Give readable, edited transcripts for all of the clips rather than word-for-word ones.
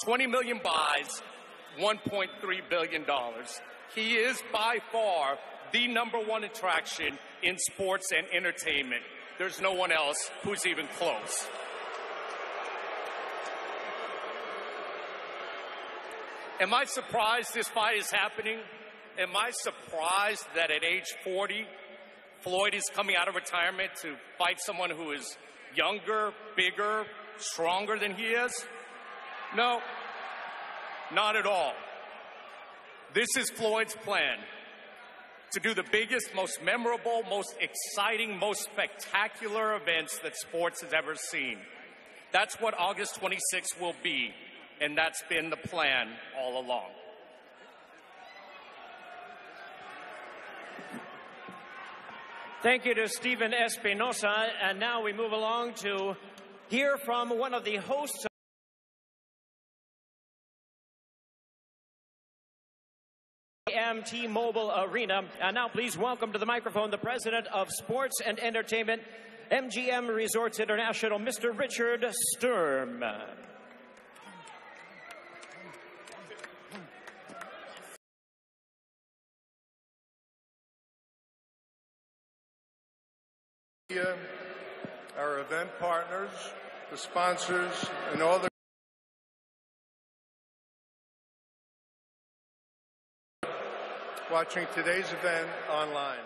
20 million buys, $1.3 billion. He is by far the #1 attraction in sports and entertainment. There's no one else who's even close. Am I surprised this fight is happening? Am I surprised that at age 40, Floyd is coming out of retirement to fight someone who is younger, bigger, stronger than he is? No, not at all. This is Floyd's plan to do the biggest, most memorable, most exciting, most spectacular events that sports has ever seen. That's what August 26th will be, and that's been the plan all along. Thank you to Stephen Espinosa. And now we move along to hear from one of the hosts of the T-Mobile Arena. And now please welcome to the microphone the president of Sports and Entertainment, MGM Resorts International, Mr. Richard Sturm. Our event partners, the sponsors, and all the watching today's event online.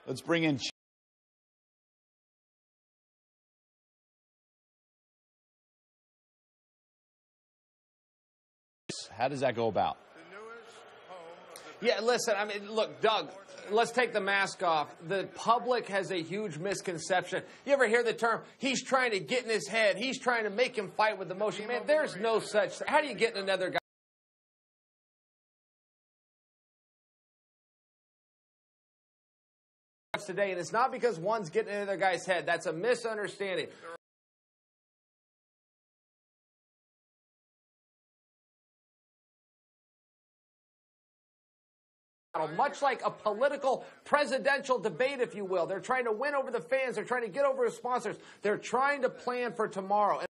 Let's bring in how does that go about? Yeah, listen, I mean, look, Doug, let's take the mask off. The public has a huge misconception. You ever hear the term, he's trying to get in his head, he's trying to make him fight with emotion? Man, there's no such. How do you get in another guy today? And it's not because one's getting in another guy's head. That's a misunderstanding. Much like a political presidential debate, if you will. They're trying to win over the fans. They're trying to get over the sponsors. They're trying to plan for tomorrow.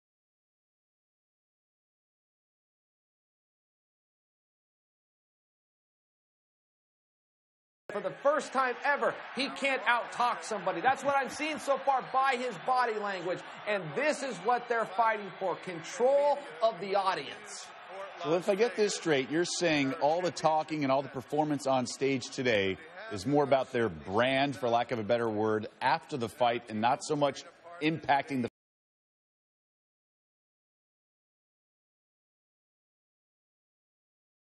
For the first time ever, he can't out-talk somebody. That's what I'm seeing so far by his body language. And this is what they're fighting for, control of the audience. So if I get this straight, you're saying all the talking and all the performance on stage today is more about their brand, for lack of a better word, after the fight, and not so much impacting the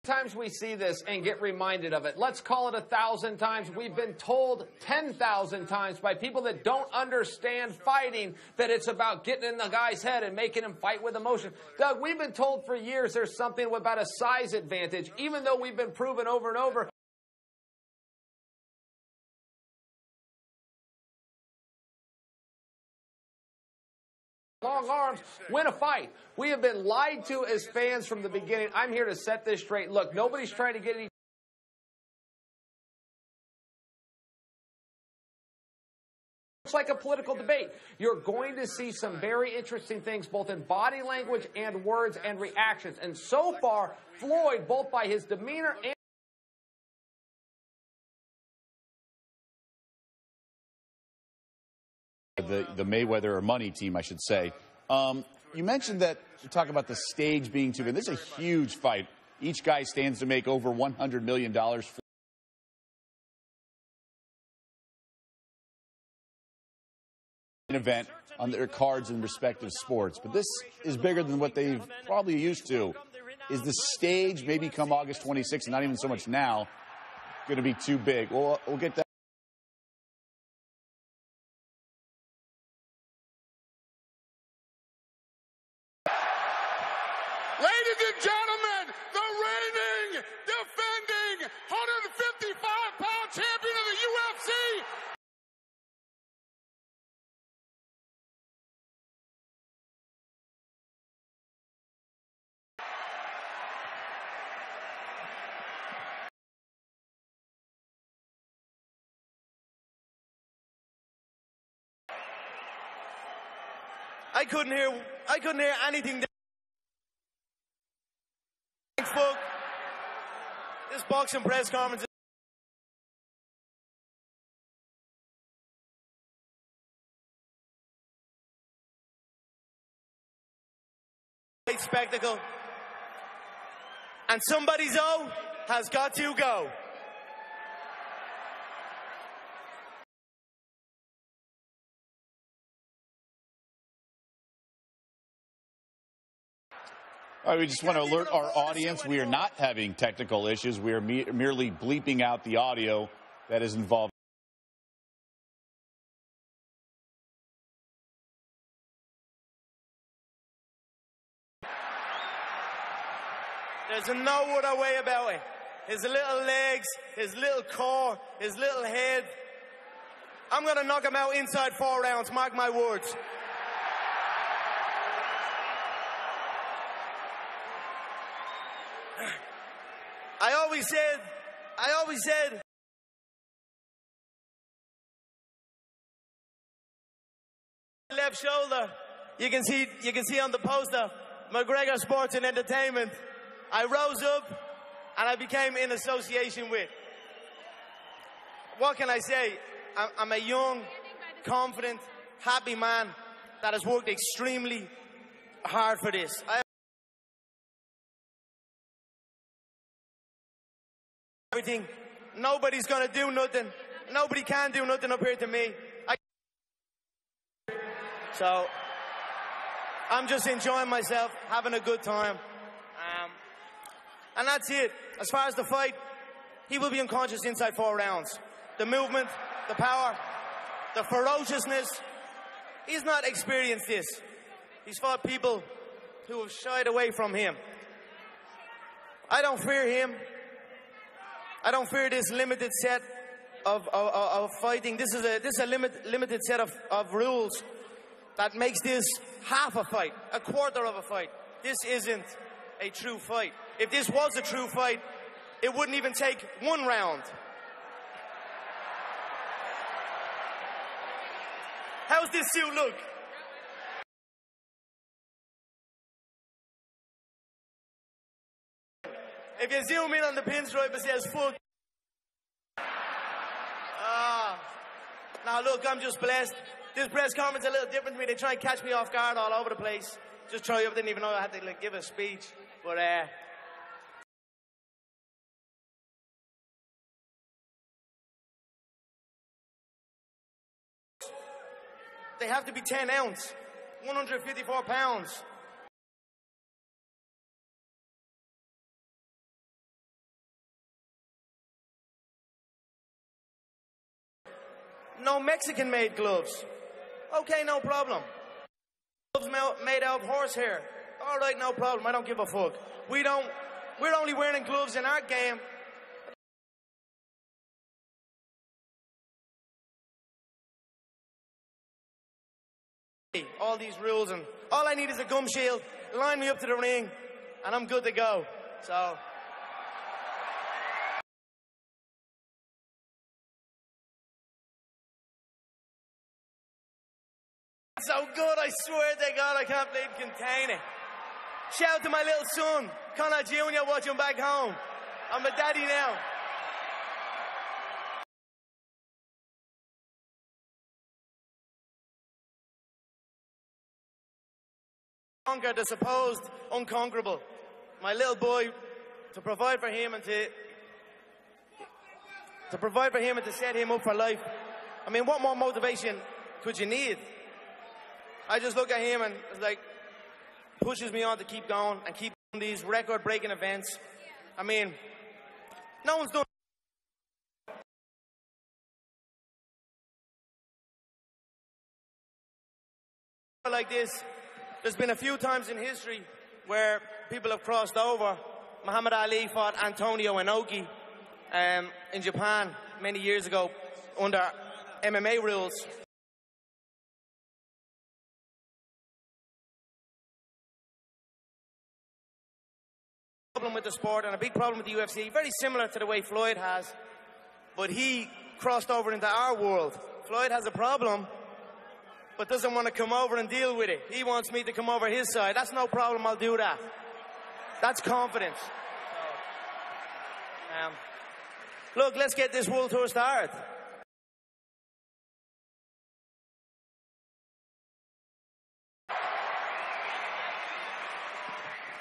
Sometimes we see this and get reminded of it. Let's call it 1,000 times. We've been told 10,000 times by people that don't understand fighting that it's about getting in the guy's head and making him fight with emotion. Doug, we've been told for years there's something about a size advantage, even though we've been proven over and over. Long arms, win a fight. We have been lied to as fans from the beginning. I'm here to set this straight. Look, nobody's trying to get any. It's like a political debate. You're going to see some very interesting things, both in body language and words and reactions. And so far, Floyd, both by his demeanor and the Mayweather or money team, I should say. You mentioned that you talk about the stage being too big. This is a huge fight. Each guy stands to make over $100 million for an event on their cards in respective sports. But this is bigger than what they've probably used to. Is the stage, maybe come August 26th, and not even so much now, going to be too big? We'll get that. Ladies and gentlemen, the reigning, defending, 155-pound champion of the UFC. I couldn't hear anything. This boxing press conference is a spectacle. And somebody's O has got to go. All right, we just want to alert our audience we are not having technical issues. We are merely bleeping out the audio that is involved. There's no other way about it. His little legs, his little core, his little head. I'm going to knock him out inside 4 rounds, mark my words. I always said, left shoulder, you can see on the poster, McGregor Sports and Entertainment. I rose up and I became in association with. What can I say? I'm a young, confident, happy man that has worked extremely hard for this. Everything. Nobody's gonna do nothing. Nobody can do nothing up here to me. So I'm just enjoying myself, having a good time. And that's it. As far as the fight, he will be unconscious inside 4 rounds. The movement, the power, the ferociousness. He's not experienced this. He's fought people who have shied away from him. I don't fear him. I don't fear this limited set of fighting. This is a limited set of rules that makes this half a fight, a quarter of a fight. This isn't a true fight. If this was a true fight, it wouldn't even take 1 round. How's this suit look? If you zoom in on the pinstripe, it says fuck. Now look, I'm just blessed. This press conference is a little different to me. They try and catch me off guard all over the place. Just try up, didn't even know I had to give a speech. But they have to be 10 ounce, 154 pounds. No Mexican-made gloves. Okay, no problem. Gloves made out of horsehair. All right, no problem. I don't give a fuck. We're only wearing gloves in our game. All these rules, and all I need is a gum shield. Line me up to the ring, and I'm good to go. So. So good, I swear to God, I can't believe contain it. Shout out to my little son, Conor Jr., watching back home. I'm a daddy now. Conquer the supposed unconquerable. My little boy, to provide for him and to set him up for life. I mean, what more motivation could you need? I just look at him and it's like, pushes me on to keep going and keep doing these record-breaking events. I mean, no one's doing like this. There's been a few times in history where people have crossed over. Muhammad Ali fought Antonio Inoki in Japan many years ago under MMA rules. Problem with the sport and a big problem with the UFC, very similar to the way Flyod has, but he crossed over into our world. Flyod has a problem, but doesn't want to come over and deal with it. He wants me to come over his side. That's no problem, I'll do that. That's confidence. Look, let's get this World Tour started.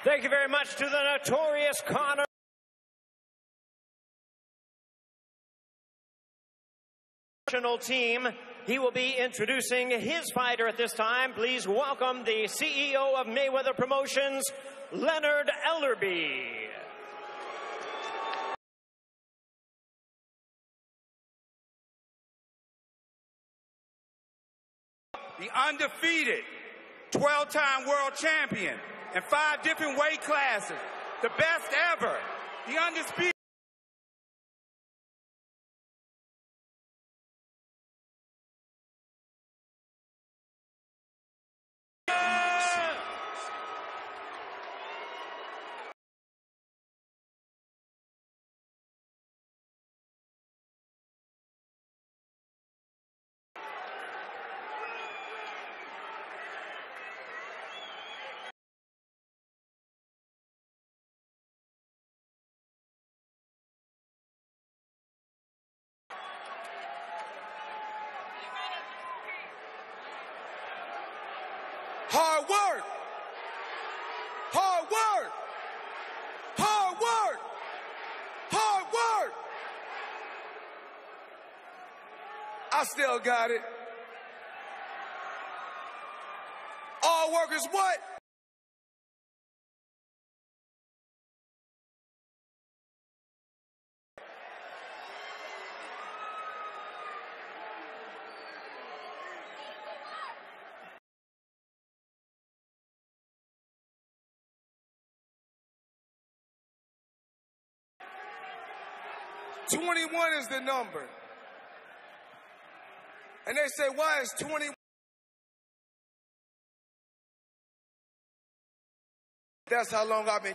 Thank you very much to the notorious Conor. Team. He will be introducing his fighter at this time. Please welcome the CEO of Mayweather Promotions, Leonard Ellerby. The undefeated 12-time world champion in 5 different weight classes, the best ever, the undisputed. Hard work. Hard work. Hard work. Hard work. I still got it. All work is what? "21 is the number." And they say, why is 21? That's how long I've been.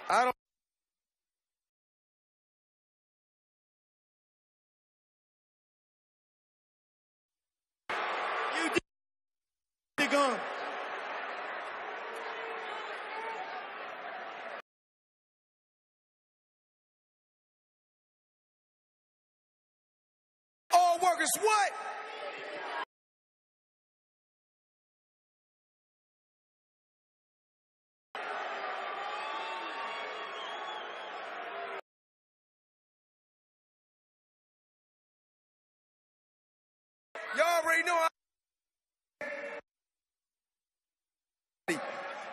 I don't. You did gone. All work is what? Y'all already know.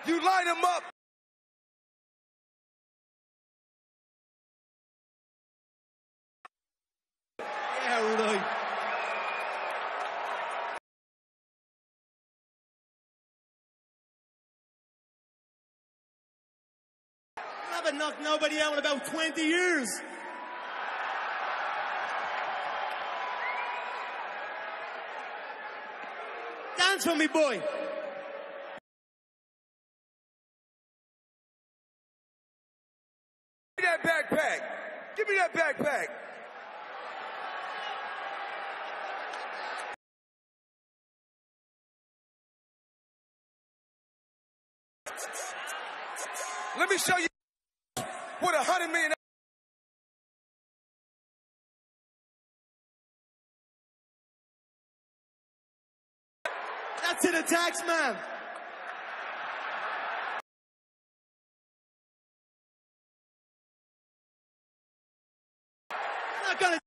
You light them up. Yeah, right. I haven't knocked nobody out in about 20 years. Dance for me, boy. Give me that backpack. Give me that backpack. Let me show you what $100 million. That's to the tax man. I'm not gonna.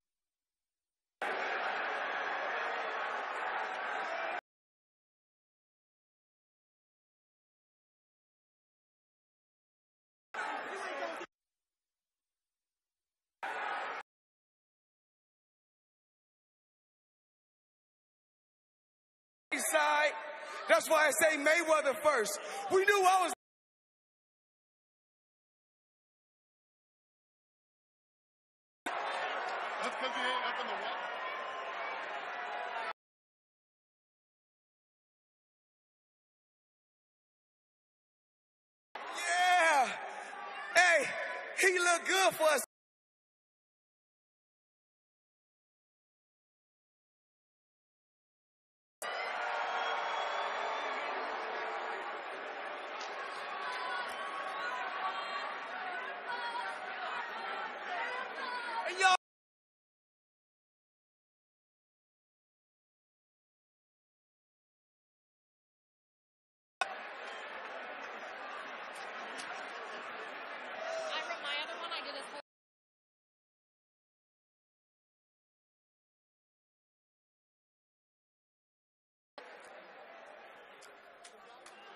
Side. That's why I say Mayweather first. We knew I was. That's because he ain't up in the wall. Yeah. Hey, he looked good for us.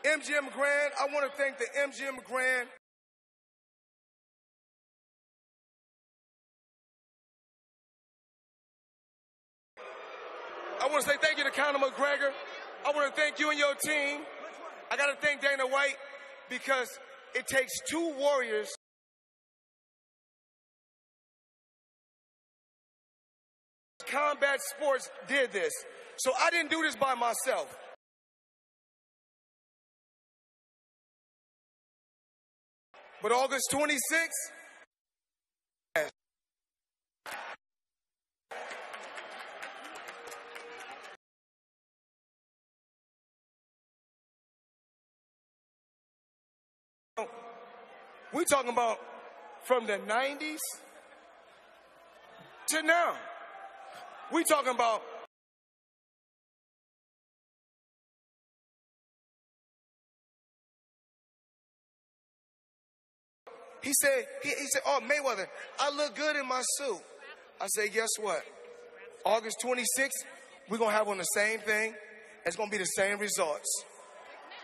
MGM Grand. I want to thank the MGM Grand. I want to say thank you to Conor McGregor. I want to thank you and your team. I got to thank Dana White because it takes two warriors. Combat sports did this. So I didn't do this by myself. But August 26th, we talking about from the 90s to now. We talking about he said, oh, Mayweather, I look good in my suit. I said, guess what? August 26th, we're going to have on the same thing. It's going to be the same results.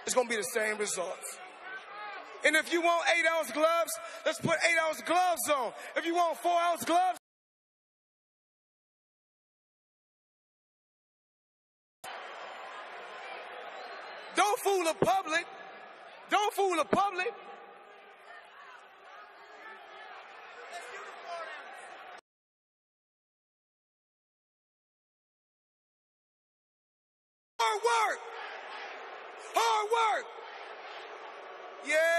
It's going to be the same results. And if you want 8-ounce gloves, let's put 8-ounce gloves on. If you want 4-ounce gloves, don't fool the public. Don't fool the public. Hard work. Hard work. Yeah.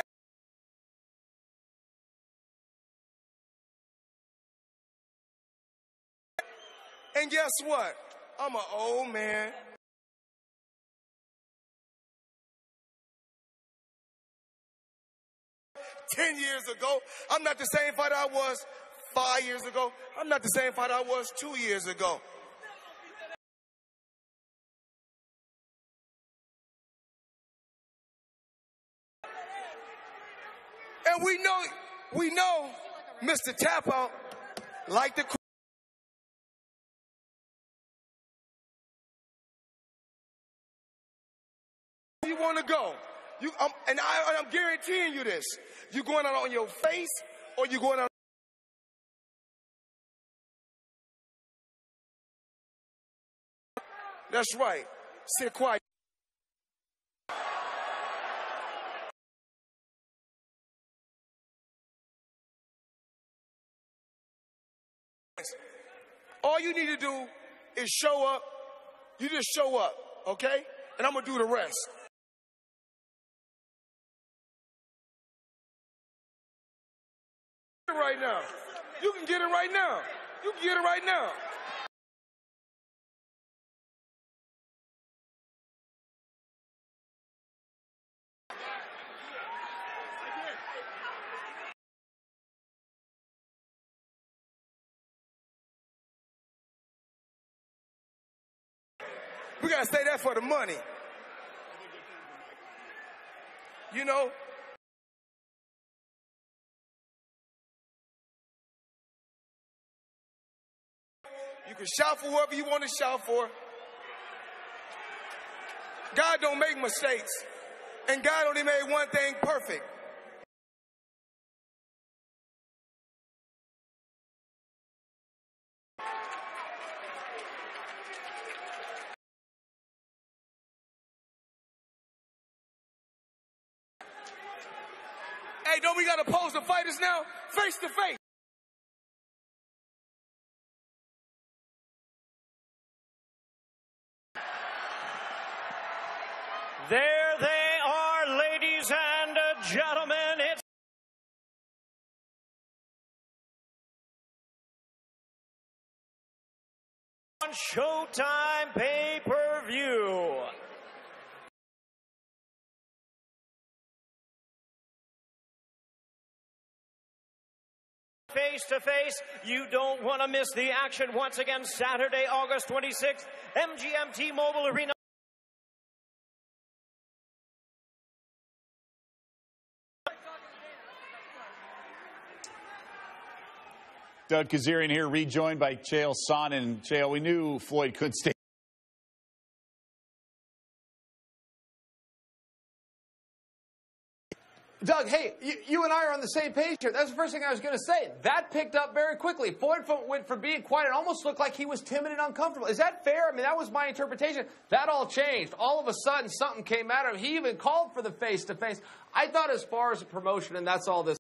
And guess what? I'm an old man. $10 years ago, I'm not the same fighter I was 5 years ago. I'm not the same fighter I was 2 years ago. And we know Mr. Tap Out like the you want to go. I'm guaranteeing you this. You going out on your face or you going out? That's right. Sit quiet. All you need to do is show up. You just show up, okay? And I'm going to do the rest. Right now. You can get it right now. You can get it right now. We got to stay there for the money. You know, you can shout for whoever you want to shout for. God don't make mistakes. And God only made one thing perfect. Hey, don't we got to pose the fighters now? Face to face. There they are, ladies and gentlemen. It's on Showtime pay-per-view. Face to face, you don't want to miss the action once again. Saturday, August 26th, MGM T-Mobile Arena. Doug Kazarian here, rejoined by Chael Sonnen. Chael, we knew Floyd could stay Doug, hey, you and I are on the same page here. That's the first thing I was going to say. That picked up very quickly. Floyd went from being quiet and almost looked like he was timid and uncomfortable. Is that fair? I mean, that was my interpretation. That all changed. All of a sudden, something came at him. He even called for the face-to-face. I thought as far as a promotion, and that's all this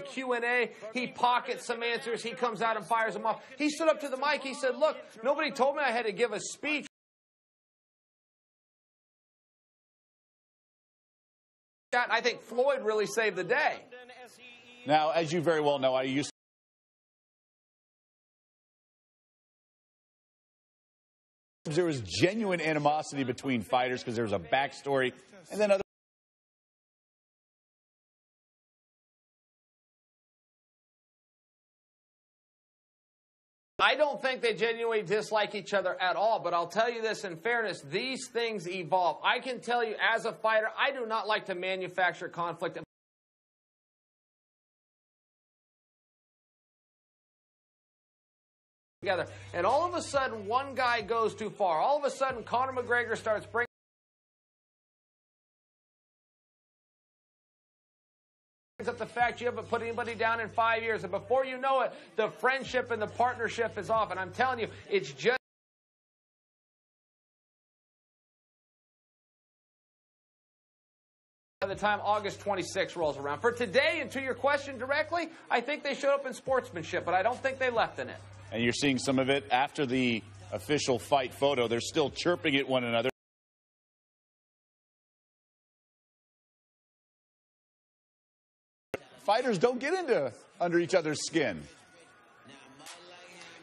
Q&A, he pockets some answers. He comes out and fires them off. He stood up to the mic. He said, look, nobody told me I had to give a speech. I think Floyd really saved the day. Now, as you very well know, I used to... There was genuine animosity between fighters because there was a backstory, and then other... I don't think they genuinely dislike each other at all, but I'll tell you this in fairness, these things evolve. I can tell you as a fighter, I do not like to manufacture conflict. Together. And all of a sudden, one guy goes too far. All of a sudden, Conor McGregor starts bringing up the fact you haven't put anybody down in 5 years, and before you know it, the friendship and the partnership is off. And I'm telling you, it's just by the time August 26 rolls around. For today, and to your question directly, I think they showed up in sportsmanship, but I don't think they left in it. And you're seeing some of it after the official fight photo. They're still chirping at one another. Fighters don't get into under each other's skin.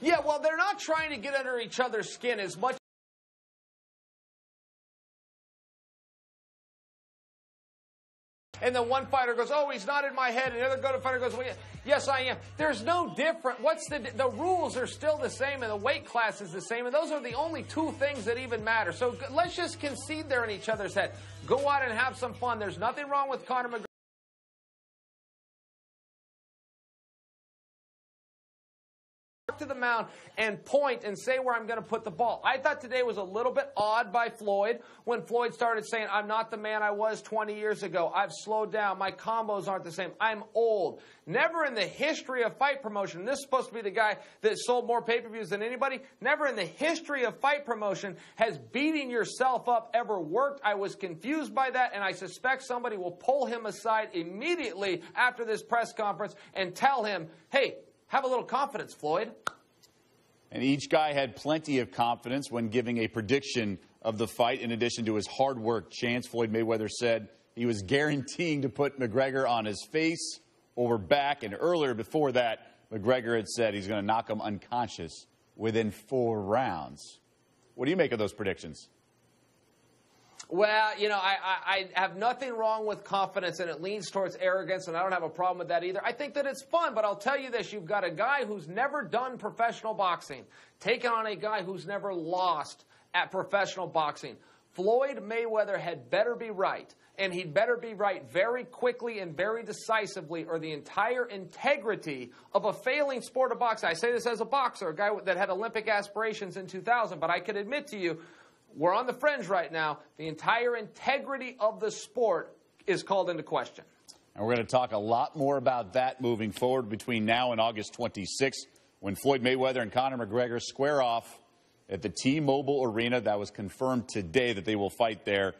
Yeah, well, they're not trying to get under each other's skin as much. And then one fighter goes, oh, he's not in my head. And the other fighter goes, well, yes, I am. There's no different. The rules are still the same, and the weight class is the same. And those are the only two things that even matter. So let's just concede they're in each other's head. Go out and have some fun. There's nothing wrong with Conor McGregor to the mound and point and say where I'm going to put the ball. I thought today was a little bit odd by Floyd when Floyd started saying, I'm not the man I was 20 years ago. I've slowed down. My combos aren't the same. I'm old. Never in the history of fight promotion, and this is supposed to be the guy that sold more pay-per-views than anybody, never in the history of fight promotion has beating yourself up ever worked. I was confused by that, and I suspect somebody will pull him aside immediately after this press conference and tell him, hey, have a little confidence, Floyd. And each guy had plenty of confidence when giving a prediction of the fight in addition to his hard work chance. Floyd Mayweather said he was guaranteeing to put McGregor on his face or back. And earlier before that, McGregor had said he's going to knock him unconscious within 4 rounds. What do you make of those predictions? Well, you know, I have nothing wrong with confidence, and it leans towards arrogance, and I don't have a problem with that either. I think that it's fun, but I'll tell you this. You've got a guy who's never done professional boxing taking on a guy who's never lost at professional boxing. Floyd Mayweather had better be right, and he'd better be right very quickly and very decisively, or the entire integrity of a failing sport of boxing. I say this as a boxer, a guy that had Olympic aspirations in 2000, but I can admit to you, we're on the fringe right now. The entire integrity of the sport is called into question. And we're going to talk a lot more about that moving forward between now and August 26th when Floyd Mayweather and Conor McGregor square off at the T-Mobile Arena. That was confirmed today that they will fight there.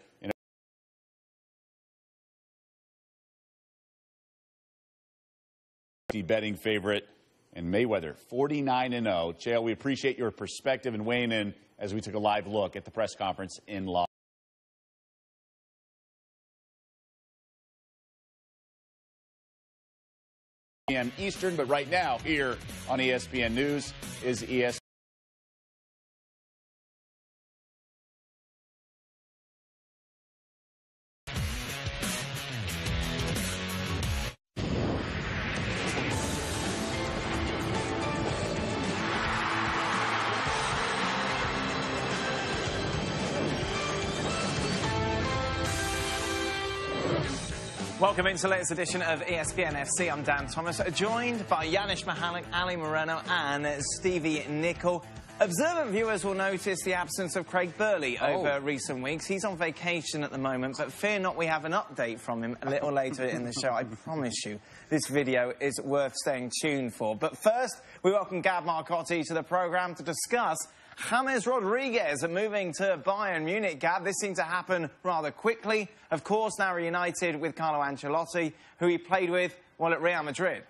Betting favorite, and Mayweather 49-0. Chael, we appreciate your perspective and weighing in as we took a live look at the press conference in Las Vegas. Eastern, but right now here on ESPN News is ESPN. Welcome into the latest edition of ESPN FC. I'm Dan Thomas, joined by Yanis Mihalik, Ali Moreno and Stevie Nicol. Observant viewers will notice the absence of Craig Burley over recent weeks. He's on vacation at the moment, but fear not, we have an update from him a little later in the show. I promise you, this video is worth staying tuned for. But first, we welcome Gab Marcotti to the programme to discuss James Rodriguez moving to Bayern Munich. Gab, this seemed to happen rather quickly. Of course, now reunited with Carlo Ancelotti, who he played with while at Real Madrid.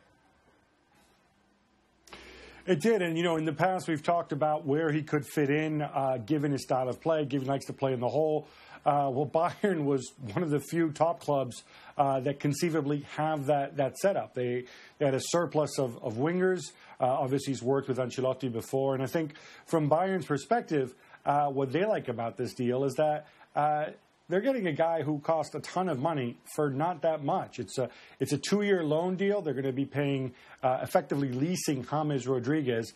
It did, and, you know, in the past we've talked about where he could fit in, given his style of play, given he likes to play in the hole. Well, Bayern was one of the few top clubs that conceivably have that setup. They had a surplus of wingers. Obviously, he's worked with Ancelotti before, and I think from Bayern's perspective, what they like about this deal is that they're getting a guy who cost a ton of money for not that much. It's a 2-year loan deal. They're going to be paying, effectively leasing James Rodriguez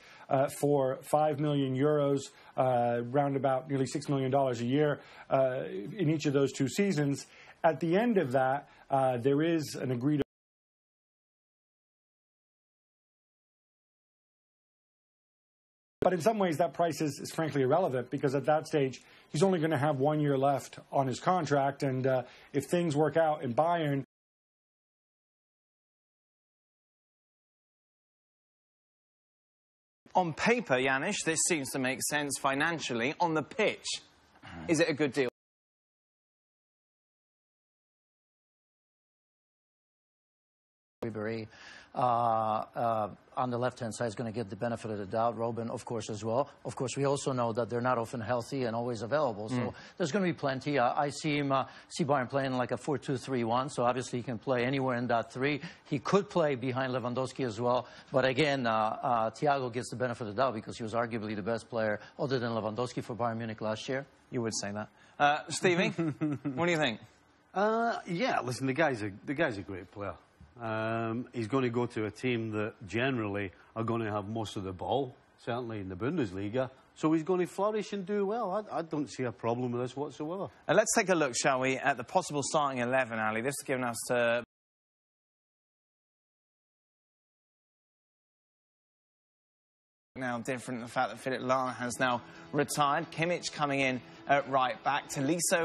for 5 million euros, round about nearly $6 million a year in each of those 2 seasons. At the end of that, there is an agreed. But in some ways, that price is frankly irrelevant, because at that stage, he's only going to have 1 year left on his contract. And if things work out in Bayern, on paper, Janis, this seems to make sense financially. On the pitch, is it a good deal? Ribery on the left-hand side is going to get the benefit of the doubt. Robin, of course, as well. Of course, we also know that they're not often healthy and always available. So there's going to be plenty. I see Bayern playing like a 4-2-3-1. So obviously he can play anywhere in that 3. He could play behind Lewandowski as well. But again, Thiago gets the benefit of the doubt because he was arguably the best player other than Lewandowski for Bayern Munich last year. You would say that. Stevie, what do you think? Yeah, listen, the guy's a great player. He's going to go to a team that generally are going to have most of the ball, certainly in the Bundesliga. So he's going to flourish and do well. I don't see a problem with this whatsoever. Let's take a look, shall we, at the possible starting 11, Ali. This has given us now different, the fact that Philipp Lahm has now retired. Kimmich coming in at right back. Tolisso.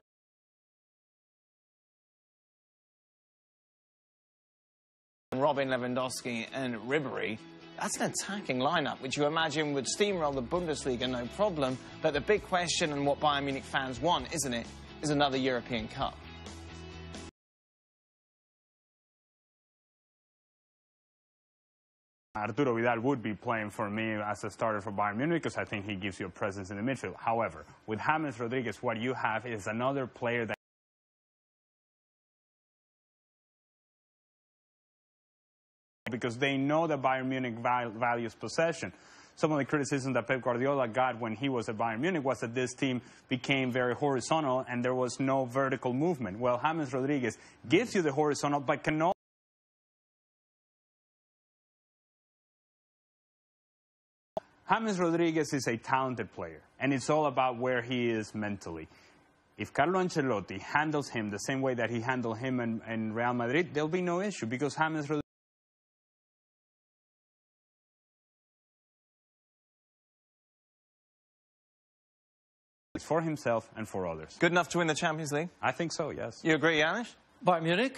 Robin, Lewandowski and Ribery. That's an attacking lineup, which you imagine would steamroll the Bundesliga, no problem. But the big question, and what Bayern Munich fans want, isn't it, is another European Cup. Arturo Vidal would be playing for me as a starter for Bayern Munich because I think he gives you a presence in the midfield. However, with James Rodriguez, what you have is another player that because they know that Bayern Munich values possession. Some of the criticism that Pep Guardiola got when he was at Bayern Munich was that this team became very horizontal and there was no vertical movement. Well, James Rodriguez gives you the horizontal, but cannot. James Rodriguez is a talented player, and it's all about where he is mentally. If Carlo Ancelotti handles him the same way that he handled him in Real Madrid, there'll be no issue because James Rodriguez for himself and for others. Good enough to win the Champions League? I think so, yes. You agree, Janis? Bayern Munich?